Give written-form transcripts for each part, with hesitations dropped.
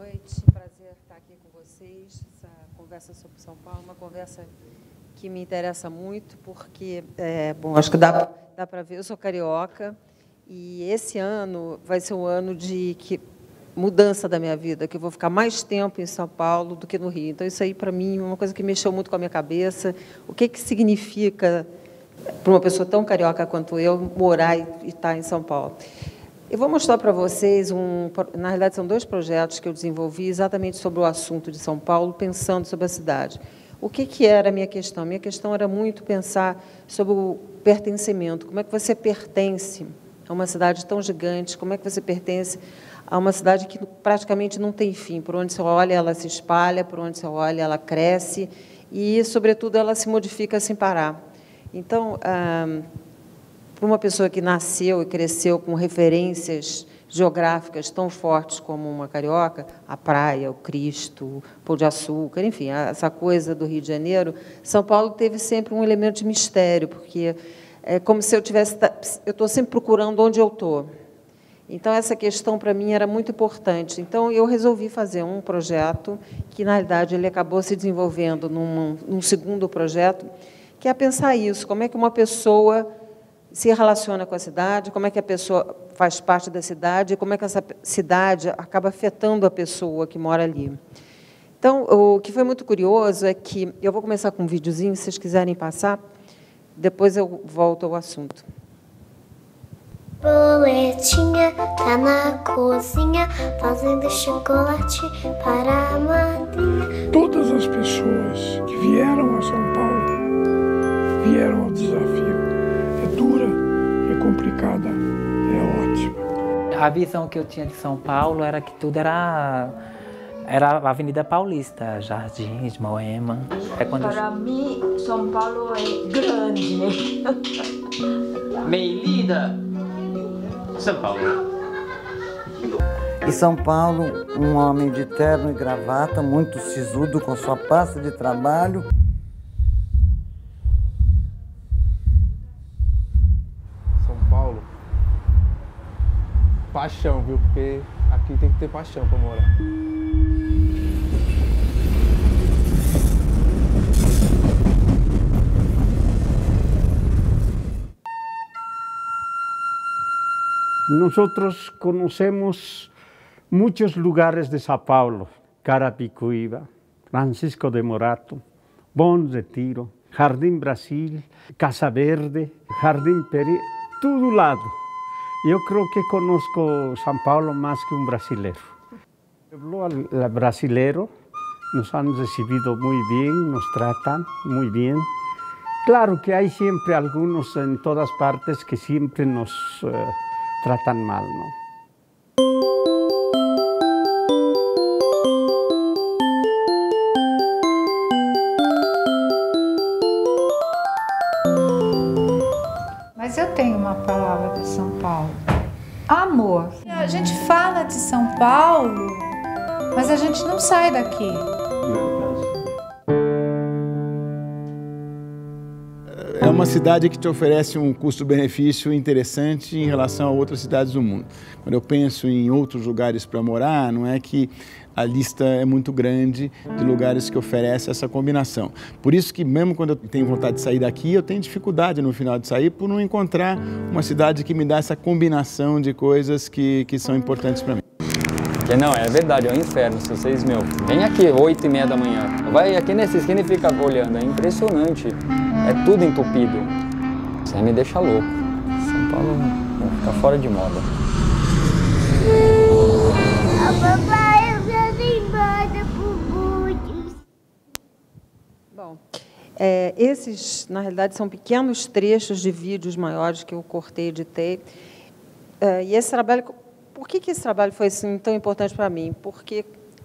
noite, prazer estar aqui com vocês. Essa conversa sobre São Paulo é uma conversa que me interessa muito, porque, bom, acho que dá para ver, eu sou carioca, e esse ano vai ser um ano de mudança da minha vida, que eu vou ficar mais tempo em São Paulo do que no Rio. Então, isso aí, para mim, é uma coisa que mexeu muito com a minha cabeça. O que significa, para uma pessoa tão carioca quanto eu, morar e estar em São Paulo? Eu vou mostrar para vocês, na realidade, são 2 projetos que eu desenvolvi exatamente sobre o assunto de São Paulo, pensando sobre a cidade. O que era a minha questão? Minha questão era muito pensar sobre o pertencimento. Como é que você pertence a uma cidade tão gigante? Como é que você pertence a uma cidade que praticamente não tem fim? Por onde você olha, ela se espalha, por onde você olha, ela cresce e, sobretudo, ela se modifica sem parar. Então, para uma pessoa que nasceu e cresceu com referências geográficas tão fortes como uma carioca, a praia, o Cristo, o Pão de Açúcar, enfim, essa coisa do Rio de Janeiro, São Paulo teve sempre um elemento de mistério, porque é como se eu estou sempre procurando onde eu estou. Então, essa questão, para mim, era muito importante. Então, eu resolvi fazer um projeto que, na realidade, ele acabou se desenvolvendo num segundo projeto, que é pensar isso, como é que uma pessoa se relaciona com a cidade, como é que a pessoa faz parte da cidade, como é que essa cidade acaba afetando a pessoa que mora ali. Então, o que foi muito curioso é que, eu vou começar com um videozinho, se vocês quiserem passar, depois eu volto ao assunto. Boletinha tá na cozinha, fazendo chocolate para a madrinha. Todas as pessoas que vieram a São Paulo vieram ao desafio. É dura, é complicada, é ótima. A visão que eu tinha de São Paulo era que tudo era a Avenida Paulista, Jardins, Moema. Para mim, São Paulo é grande, né? Bem linda! São Paulo. E São Paulo, um homem de terno e gravata, muito sisudo, com sua pasta de trabalho. São Paulo, paixão, viu? Porque aqui tem que ter paixão para morar. Nosotros conocemos muchos lugares de São Paulo: Carapicuíba, Francisco de Morato, Bom Retiro, Jardim Brasil, Casa Verde, Jardim Peri, todo lado. Eu creio que conozco São Paulo mais que um brasileiro. Os brasileiros nos han recibido muito bem, nos tratam muito bem. Claro que há sempre alguns em todas partes que sempre nos tratan mal, ¿no? Mas eu tenho uma palavra de São Paulo: amor. A gente fala de São Paulo, mas a gente não sai daqui. É uma cidade que te oferece um custo-benefício interessante em relação a outras cidades do mundo. Quando eu penso em outros lugares para morar, não é que a lista é muito grande de lugares que oferecem essa combinação. Por isso que mesmo quando eu tenho vontade de sair daqui, eu tenho dificuldade no final de sair por não encontrar uma cidade que me dá essa combinação de coisas que são importantes para mim. Porque não, é verdade, é um inferno. Se vocês, vem aqui 8h30 da manhã, vai aqui nessa esquina e fica olhando, é impressionante. É tudo entupido. Isso aí me deixa louco. São Paulo vai ficar fora de moda. Papai, eu quero ir embora pro Búzios. Bom, esses, na realidade, são pequenos trechos de vídeos maiores que eu cortei e editei. E esse trabalho, por que esse trabalho foi assim, tão importante para mim? Porque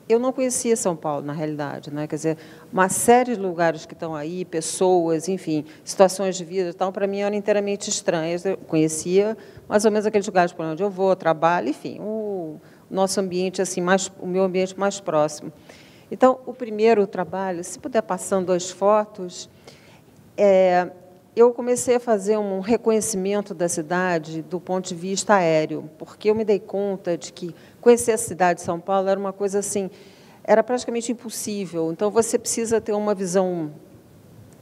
eu não conhecia São Paulo, na realidade, né? Quer dizer, uma série de lugares que estão aí, pessoas, enfim, situações de vida, então, para mim, eram inteiramente estranhas. Eu conhecia mais ou menos aqueles lugares por onde eu vou, trabalho, enfim, o nosso ambiente, assim, o meu ambiente mais próximo. Então, o primeiro trabalho, se puder passando 2 fotos, eu comecei a fazer um reconhecimento da cidade do ponto de vista aéreo, porque eu me dei conta de que conhecer a cidade de São Paulo era uma coisa assim, era praticamente impossível. Então, você precisa ter uma visão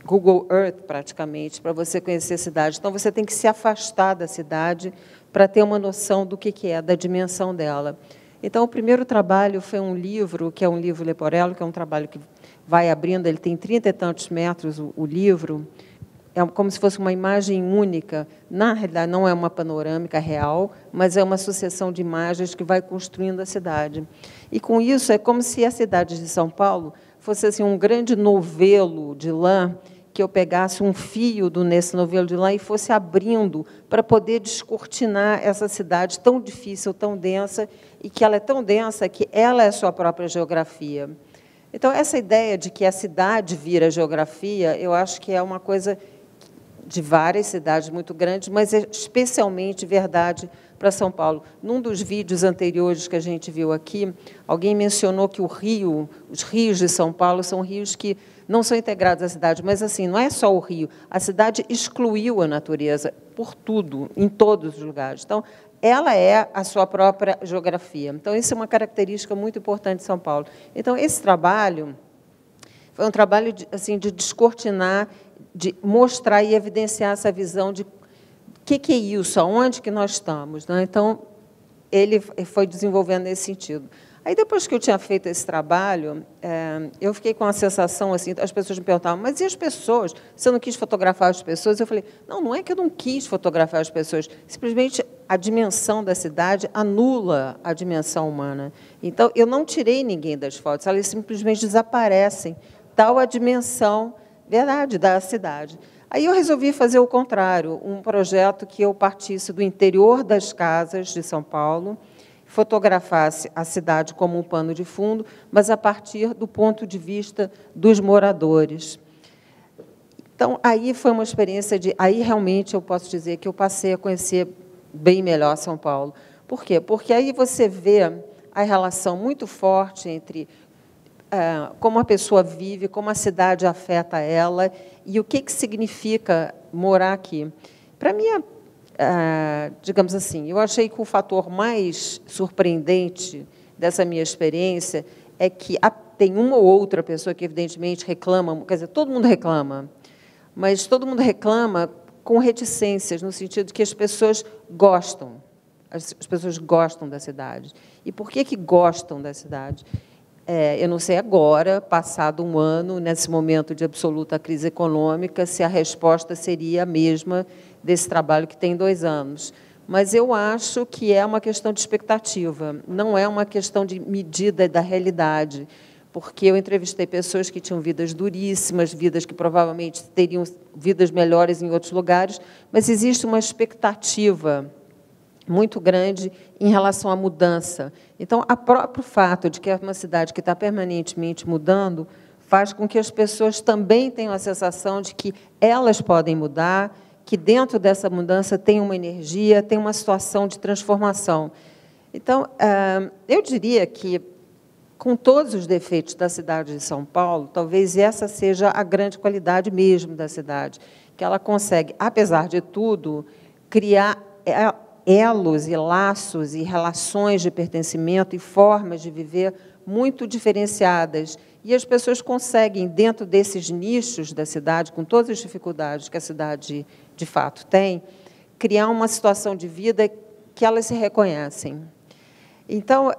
Google Earth, praticamente, para você conhecer a cidade. Então, você tem que se afastar da cidade para ter uma noção do que é, da dimensão dela. Então, o primeiro trabalho foi um livro, que é um livro Leporello, que é um trabalho que vai abrindo, ele tem 30 e tantos metros, o livro, é como se fosse uma imagem única. Na realidade, não é uma panorâmica real, mas é uma sucessão de imagens que vai construindo a cidade. E, com isso, é como se a cidade de São Paulo fosse assim, um grande novelo de lã, que eu pegasse um fio nesse novelo de lã e fosse abrindo para poder descortinar essa cidade tão difícil, tão densa, e que ela é tão densa que ela é a sua própria geografia. Então, essa ideia de que a cidade vira geografia, eu acho que é uma coisa de várias cidades muito grandes, mas é especialmente verdade para São Paulo. Num dos vídeos anteriores que a gente viu aqui, alguém mencionou que os rios de São Paulo são rios que não são integrados à cidade, mas assim, não é só o rio, a cidade excluiu a natureza por tudo, em todos os lugares. Então, ela é a sua própria geografia. Então, isso é uma característica muito importante de São Paulo. Então, esse trabalho foi um trabalho de descortinar, de mostrar e evidenciar essa visão de o que é isso, aonde que nós estamos, né? Então, ele foi desenvolvendo nesse sentido. Aí, depois que eu tinha feito esse trabalho, eu fiquei com a sensação, assim, as pessoas me perguntavam, mas e as pessoas? Você não quis fotografar as pessoas? Eu falei, não é que eu não quis fotografar as pessoas, simplesmente a dimensão da cidade anula a dimensão humana. Então, eu não tirei ninguém das fotos, elas simplesmente desaparecem, tal a dimensão, verdade, da cidade. Aí eu resolvi fazer o contrário, um projeto que eu partisse do interior das casas de São Paulo, fotografasse a cidade como um pano de fundo, mas a partir do ponto de vista dos moradores. Então, aí foi uma experiência de... Aí, realmente, eu posso dizer que eu passei a conhecer bem melhor São Paulo. Por quê? Porque aí você vê a relação muito forte entre como a pessoa vive, como a cidade afeta ela e o que significa morar aqui. Para mim, digamos assim, eu achei que o fator mais surpreendente dessa minha experiência é que tem uma ou outra pessoa que, evidentemente, reclama, quer dizer, todo mundo reclama, mas todo mundo reclama com reticências, no sentido de que as pessoas gostam da cidade. E por que gostam da cidade? Eu não sei agora, passado um ano, nesse momento de absoluta crise econômica, se a resposta seria a mesma desse trabalho que tem 2 anos. Mas eu acho que é uma questão de expectativa, não é uma questão de medida da realidade, porque eu entrevistei pessoas que tinham vidas duríssimas, vidas que provavelmente teriam vidas melhores em outros lugares, mas existe uma expectativa muito grande em relação à mudança. Então, o próprio fato de que é uma cidade que está permanentemente mudando faz com que as pessoas também tenham a sensação de que elas podem mudar, que dentro dessa mudança tem uma energia, tem uma situação de transformação. Então, eu diria que, com todos os defeitos da cidade de São Paulo, talvez essa seja a grande qualidade mesmo da cidade, que ela consegue, apesar de tudo, criar elos e laços e relações de pertencimento e formas de viver muito diferenciadas. E as pessoas conseguem, dentro desses nichos da cidade, com todas as dificuldades que a cidade, de fato, tem, criar uma situação de vida que elas se reconhecem. Então,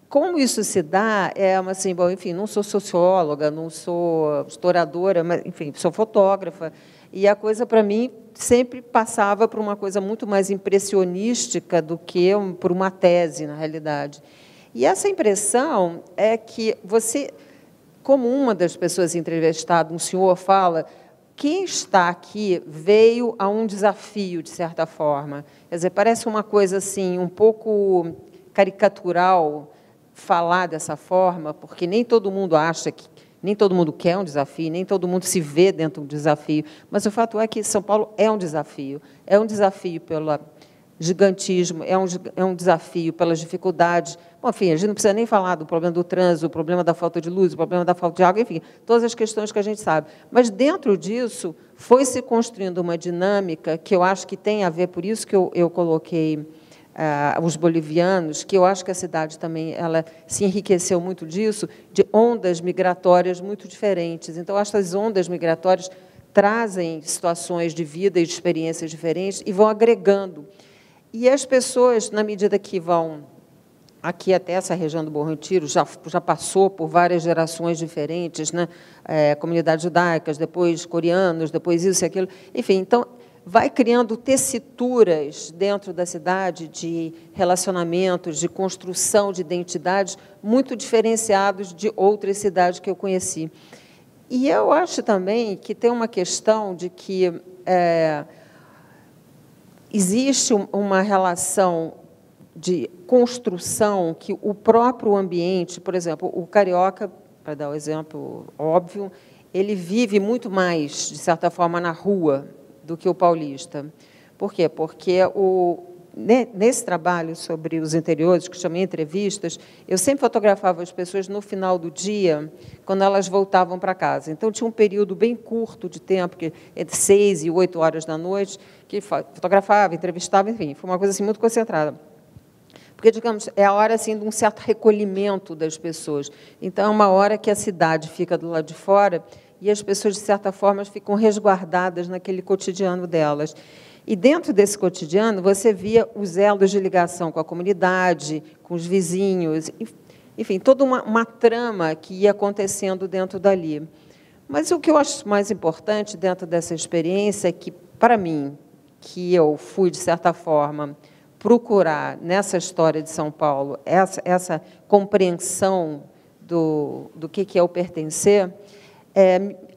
como isso se dá, assim, bom, enfim, não sou socióloga, não sou historiadora, mas, enfim, sou fotógrafa, e a coisa, para mim, sempre passava por uma coisa muito mais impressionística do que por uma tese, na realidade. E essa impressão é que você, como uma das pessoas entrevistadas, um senhor fala, quem está aqui veio a um desafio, de certa forma. Quer dizer, parece uma coisa assim, um pouco caricatural falar dessa forma, porque nem todo mundo acha que... Nem todo mundo quer um desafio, nem todo mundo se vê dentro de um desafio, mas o fato é que São Paulo é um desafio gigantismo, é um desafio pelas dificuldades. Bom, enfim, a gente não precisa nem falar do problema do trânsito, o problema da falta de luz, o problema da falta de água, enfim, todas as questões que a gente sabe. Mas, dentro disso, foi se construindo uma dinâmica que eu acho que tem a ver, por isso que eu coloquei os bolivianos, que eu acho que a cidade também ela se enriqueceu muito disso, de ondas migratórias muito diferentes. Então, acho que as ondas migratórias trazem situações de vida e de experiências diferentes e vão agregando. E as pessoas, na medida que vão aqui até essa região do Bom Retiro, já passou por várias gerações diferentes, né? Comunidades judaicas, depois coreanos, depois isso e aquilo. Enfim, então, vai criando tessituras dentro da cidade de relacionamentos, de construção de identidades muito diferenciados de outras cidades que eu conheci. E eu acho também que tem uma questão de que existe uma relação de construção que o próprio ambiente, por exemplo, o carioca, para dar um exemplo óbvio, ele vive muito mais, de certa forma, na rua do que o paulista. Por quê? Porque nesse trabalho sobre os interiores, que chamei entrevistas, eu sempre fotografava as pessoas no final do dia, quando elas voltavam para casa. Então, tinha um período bem curto de tempo, entre 6 e 8 horas da noite, que fotografava, entrevistava, enfim, foi uma coisa assim, muito concentrada. Porque, digamos, é a hora assim, de um certo recolhimento das pessoas. Então, é uma hora que a cidade fica do lado de fora e as pessoas, de certa forma, ficam resguardadas naquele cotidiano delas. E, dentro desse cotidiano, você via os elos de ligação com a comunidade, com os vizinhos, enfim, toda uma trama que ia acontecendo dentro dali. Mas o que eu acho mais importante dentro dessa experiência é que, para mim, que eu fui, de certa forma, procurar, nessa história de São Paulo, essa compreensão do que é o pertencer,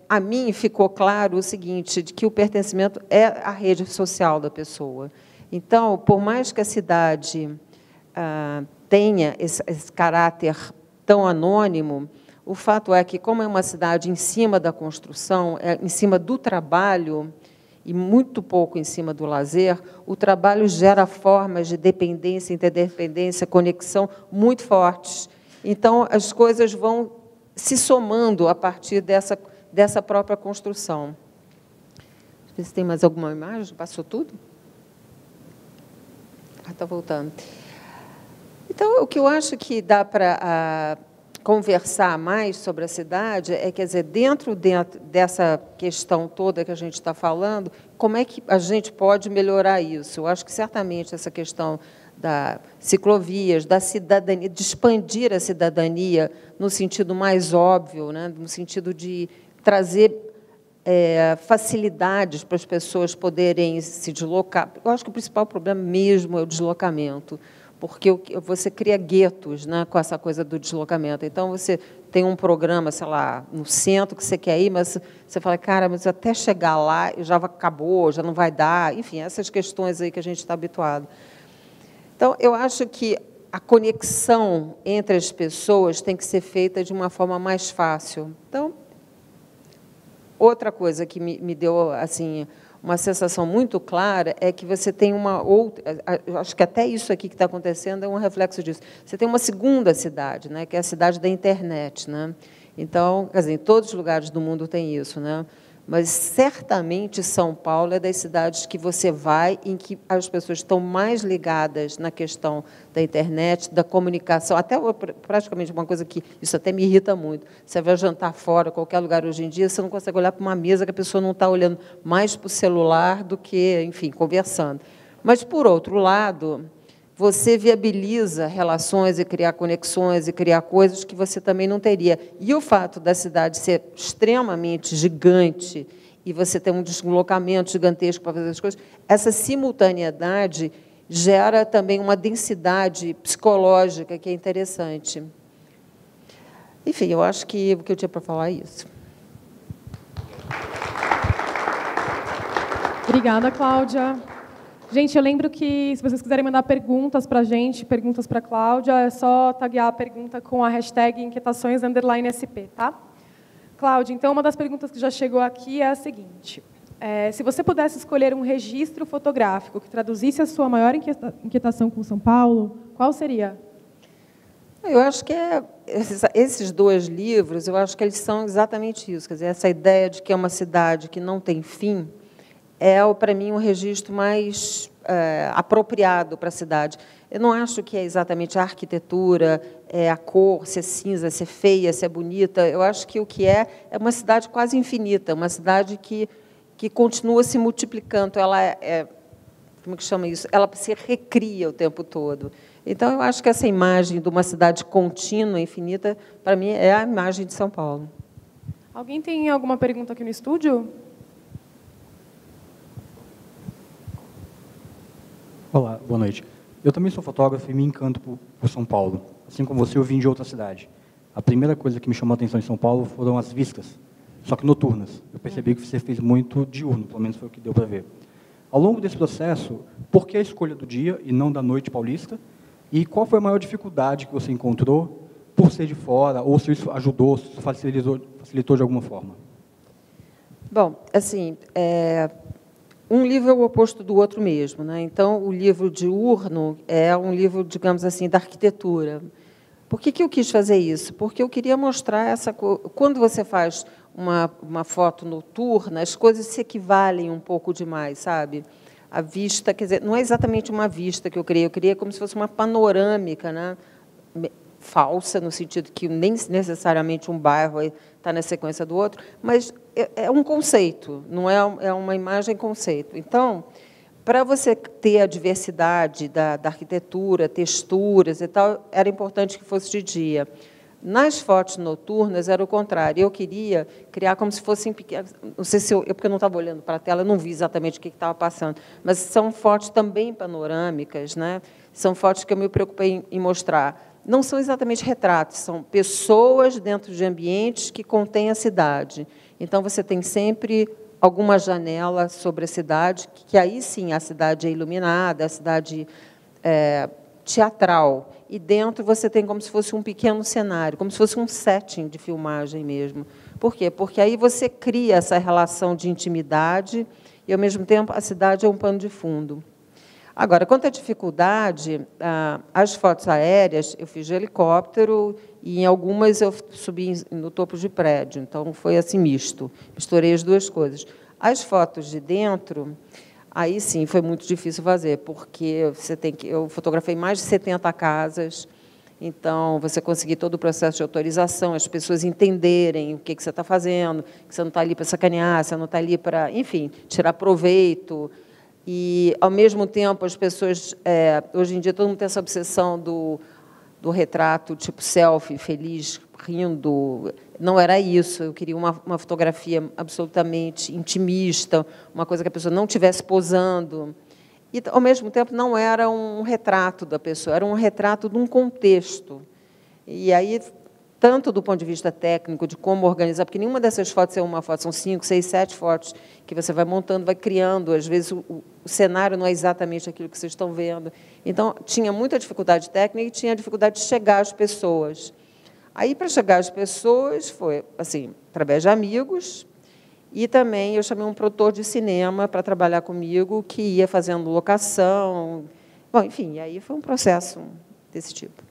a mim ficou claro o seguinte, de que o pertencimento é a rede social da pessoa. Então, por mais que a cidade tenha esse caráter tão anônimo, o fato é que, como é uma cidade em cima da construção, em cima do trabalho, e muito pouco em cima do lazer, o trabalho gera formas de dependência, interdependência, conexão muito fortes. Então, as coisas vão se somando a partir dessa própria construção. Deixa eu ver se tem mais alguma imagem. Passou tudo? Está voltando. Então, o que eu acho que dá para conversar mais sobre a cidade é, quer dizer, dentro dessa questão toda que a gente está falando, como é que a gente pode melhorar isso? Eu acho que, certamente, essa questão das ciclovias, da cidadania, de expandir a cidadania no sentido mais óbvio, né? No sentido de trazer facilidades para as pessoas poderem se deslocar. Eu acho que o principal problema mesmo é o deslocamento, porque você cria guetos, né, com essa coisa do deslocamento. Então, você tem um programa, sei lá, no centro que você quer ir, mas você fala, cara, mas até chegar lá já acabou, já não vai dar. Enfim, essas questões aí que a gente está habituado. Então, eu acho que a conexão entre as pessoas tem que ser feita de uma forma mais fácil. Então, outra coisa que me deu assim uma sensação muito clara é que você tem uma outra, acho que até isso aqui que está acontecendo é um reflexo disso. Você tem uma segunda cidade, né, que é a cidade da internet, né? Então, quer dizer, em todos os lugares do mundo tem isso, né? Mas certamente São Paulo é das cidades que você vai em que as pessoas estão mais ligadas na questão da internet, da comunicação, até praticamente uma coisa que isso até me irrita muito. Você vai jantar fora, qualquer lugar hoje em dia, você não consegue olhar para uma mesa que a pessoa não está olhando mais para o celular do que, enfim, conversando. Mas, por outro lado, você viabiliza relações e criar conexões e criar coisas que você também não teria. E o fato da cidade ser extremamente gigante e você ter um deslocamento gigantesco para fazer as coisas, essa simultaneidade gera também uma densidade psicológica que é interessante. Enfim, eu acho que o que eu tinha para falar é isso. Obrigada, Cláudia. Gente, eu lembro que, se vocês quiserem mandar perguntas para a gente, perguntas para a Cláudia, é só taguear a pergunta com a hashtag inquietações_SP, tá? Cláudia, então, uma das perguntas que já chegou aqui é a seguinte. Se você pudesse escolher um registro fotográfico que traduzisse a sua maior inquietação com São Paulo, qual seria? Eu acho que esses dois livros, eu acho que eles são exatamente isso. Quer dizer, essa ideia de que é uma cidade que não tem fim para mim, um registro mais apropriado para a cidade. Eu não acho que é exatamente a arquitetura, a cor, se é cinza, se é feia, se é bonita. Eu acho que o que é uma cidade quase infinita, uma cidade que continua se multiplicando. Ela como que chama isso? Ela se recria o tempo todo. Então, eu acho que essa imagem de uma cidade contínua, infinita, para mim, é a imagem de São Paulo. Alguém tem alguma pergunta aqui no estúdio? Olá, boa noite. Eu também sou fotógrafo e me encanto por São Paulo. Assim como você, eu vim de outra cidade. A primeira coisa que me chamou a atenção em São Paulo foram as vistas, só que noturnas. Eu percebi que você fez muito diurno, pelo menos foi o que deu para ver. Ao longo desse processo, por que a escolha do dia e não da noite paulista? E qual foi a maior dificuldade que você encontrou por ser de fora, ou se isso ajudou, se isso facilitou de alguma forma? Bom, assim, um livro é o oposto do outro mesmo, né? Então, o livro diurno é um livro, digamos assim, da arquitetura. Por que eu quis fazer isso? Porque eu queria mostrar essa coisa. Quando você faz uma foto noturna, as coisas se equivalem um pouco demais, sabe? A vista, quer dizer, não é exatamente uma vista que eu criei como se fosse uma panorâmica, né? Falsa, no sentido que nem necessariamente um bairro está na sequência do outro, mas é um conceito, não é uma imagem conceito. Então, para você ter a diversidade da arquitetura, texturas e tal, era importante que fosse de dia. Nas fotos noturnas era o contrário. Eu queria criar como se fossem pequenas. Não sei se porque eu não estava olhando para a tela, eu não vi exatamente o que estava passando. Mas são fotos também panorâmicas, né? São fotos que eu me preocupei em mostrar. Não são exatamente retratos, são pessoas dentro de ambientes que contêm a cidade. Então você tem sempre alguma janela sobre a cidade, que aí sim a cidade é iluminada, a cidade teatral. E dentro você tem como se fosse um pequeno cenário, como se fosse um setting de filmagem mesmo. Por quê? Porque aí você cria essa relação de intimidade e, ao mesmo tempo, a cidade é um pano de fundo. Agora, quanto à dificuldade, as fotos aéreas eu fiz de helicóptero e, em algumas, eu subi no topo de prédio. Então, foi assim misto. Misturei as duas coisas. As fotos de dentro... Aí, sim, foi muito difícil fazer, porque eu fotografei mais de 70 casas, então, você conseguir todo o processo de autorização, as pessoas entenderem o que você está fazendo, que você não está ali para sacanear, você não está ali para, enfim, tirar proveito. E, ao mesmo tempo, as pessoas... hoje em dia, todo mundo tem essa obsessão do retrato tipo selfie, feliz, rindo. Não era isso. Eu queria uma fotografia absolutamente intimista, uma coisa que a pessoa não estivesse posando. E, ao mesmo tempo, não era um retrato da pessoa, era um retrato de um contexto. E aí, tanto do ponto de vista técnico, de como organizar, porque nenhuma dessas fotos é uma foto, são 5, 6, 7 fotos que você vai montando, vai criando. Às vezes, o cenário não é exatamente aquilo que vocês estão vendo. Então, tinha muita dificuldade técnica e tinha dificuldade de chegar às pessoas. Aí, para chegar às pessoas, foi assim, através de amigos, e também eu chamei um produtor de cinema para trabalhar comigo, que ia fazendo locação. Bom, enfim, aí foi um processo desse tipo.